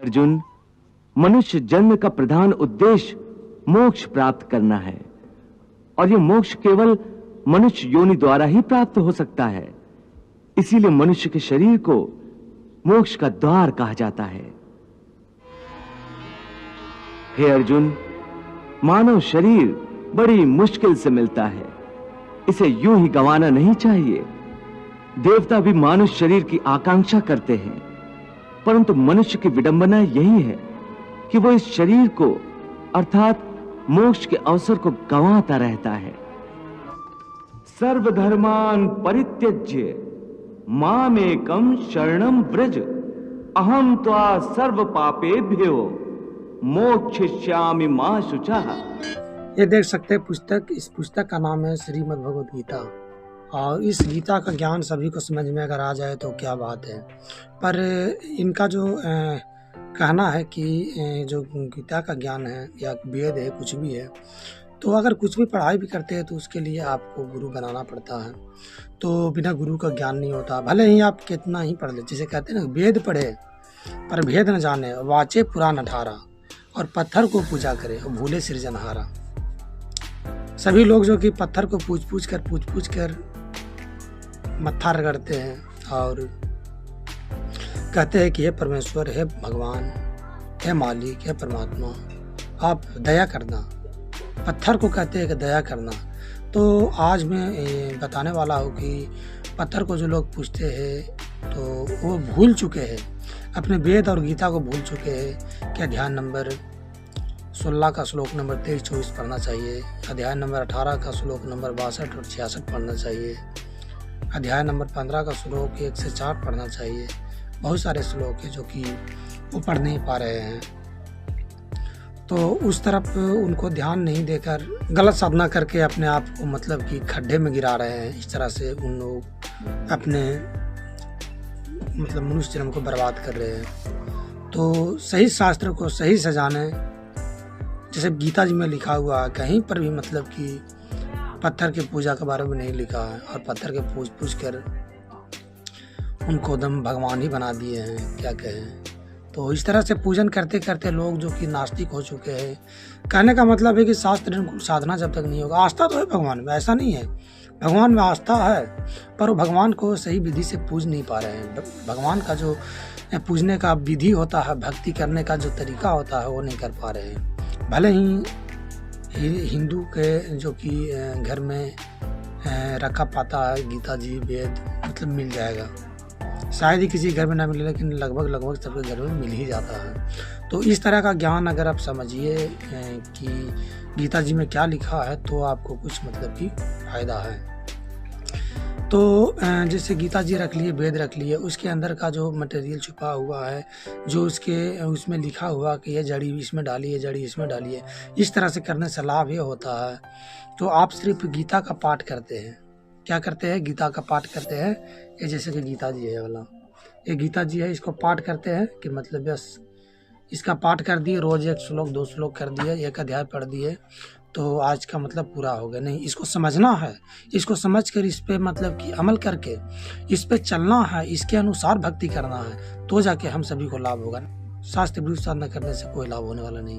अर्जुन, मनुष्य जन्म का प्रधान उद्देश्य मोक्ष प्राप्त करना है और यह मोक्ष केवल मनुष्य योनि द्वारा ही प्राप्त हो सकता है। इसीलिए मनुष्य के शरीर को मोक्ष का द्वार कहा जाता है। हे अर्जुन, मानव शरीर बड़ी मुश्किल से मिलता है, इसे यूं ही गंवाना नहीं चाहिए। देवता भी मानव शरीर की आकांक्षा करते हैं, परंतु मनुष्य की विडंबना यही है कि वो इस शरीर को अर्थात मोक्ष के अवसर को गंवाता रहता है। सर्वधर्मान परित्यज्य मामेकं शरणं व्रज, अहम त्वा सर्व पापेभ्यो मोक्षयिष्यामि मा शुचः। ये देख सकते हैं पुस्तक, इस पुस्तक का नाम है श्रीमद् भगवद गीता। और इस गीता का ज्ञान सभी को समझ में अगर आ जाए तो क्या बात है। पर इनका जो कहना है कि जो गीता का ज्ञान है या वेद है, कुछ भी है, तो अगर कुछ भी पढ़ाई भी करते हैं तो उसके लिए आपको गुरु बनाना पड़ता है। तो बिना गुरु का ज्ञान नहीं होता। भले ही आप कितना ही पढ़ ले, जिसे कहते हैं ना, वेद पढ़े पर भेद न जाने, वाचे पुराण अठारा, और पत्थर को पूजा करे और भूले सृजनहारा। सभी लोग जो कि पत्थर को पूछ पूछ कर मत्था रगड़ते हैं और कहते हैं कि हे परमेश्वर, हे भगवान, हे मालिक, हे परमात्मा, आप दया करना। पत्थर को कहते हैं कि दया करना। तो आज मैं बताने वाला हूँ कि पत्थर को जो लोग पूछते हैं तो वो भूल चुके हैं, अपने वेद और गीता को भूल चुके हैं। कि अध्याय नंबर 16 का श्लोक नंबर 23-24 पढ़ना चाहिए, अध्याय नंबर 18 का श्लोक नंबर 62 और 66 पढ़ना चाहिए, अध्याय नंबर 15 का श्लोक 1 से 4 पढ़ना चाहिए। बहुत सारे श्लोक हैं जो कि वो पढ़ नहीं पा रहे हैं। तो उस तरफ उनको ध्यान नहीं देकर गलत साधना करके अपने आप को मतलब कि खड्डे में गिरा रहे हैं। इस तरह से उन लोग अपने मतलब मनुष्य जन्म को बर्बाद कर रहे हैं। तो सही शास्त्र को सही से जाने, जैसे गीता जी में लिखा हुआ है, कहीं पर भी मतलब कि पत्थर की पूजा के बारे में नहीं लिखा है और पत्थर के पूछ कर उनको दम भगवान ही बना दिए हैं, क्या कहें। तो इस तरह से पूजन करते करते लोग जो कि नास्तिक हो चुके हैं। कहने का मतलब है कि शास्त्र साधना जब तक नहीं होगा, आस्था तो है भगवान में, ऐसा नहीं है, भगवान में आस्था है, पर वो भगवान को सही विधि से पूज नहीं पा रहे हैं। भगवान का जो पूजने का विधि होता है, भक्ति करने का जो तरीका होता है, वो नहीं कर पा रहे हैं। भले ही हिंदू के जो कि घर में रखा पाता है गीता जी वेद, मतलब मिल जाएगा। शायद ही किसी घर में ना मिले, लेकिन लगभग सबके घर में मिल ही जाता है। तो इस तरह का ज्ञान अगर आप समझिए कि गीता जी में क्या लिखा है, तो आपको कुछ मतलब कि फायदा है। तो जैसे गीता जी रख लिए, वेद रख लिए, उसके अंदर का जो मटेरियल छुपा हुआ है, जो उसमें लिखा हुआ कि ये जड़ी इसमें डालिए, जड़ी इसमें डालिए, इस तरह से करने से लाभ ये होता है। तो आप सिर्फ गीता का पाठ करते हैं, क्या करते हैं, गीता का पाठ करते हैं। ये जैसे कि गीता जी है वाला, ये गीता जी है, इसको पाठ करते हैं कि मतलब बस इसका पाठ कर दिए, रोज 1 श्लोक 2 श्लोक कर दिए, 1 अध्याय पढ़ दिए, तो आज का मतलब पूरा हो गया। नहीं, इसको समझना है, इसको समझकर इस पे मतलब कि अमल करके इस पे चलना है, इसके अनुसार भक्ति करना है, तो जाके हम सभी को लाभ होगा। शास्त्र विरुद्ध साधना करने से कोई लाभ होने वाला नहीं है।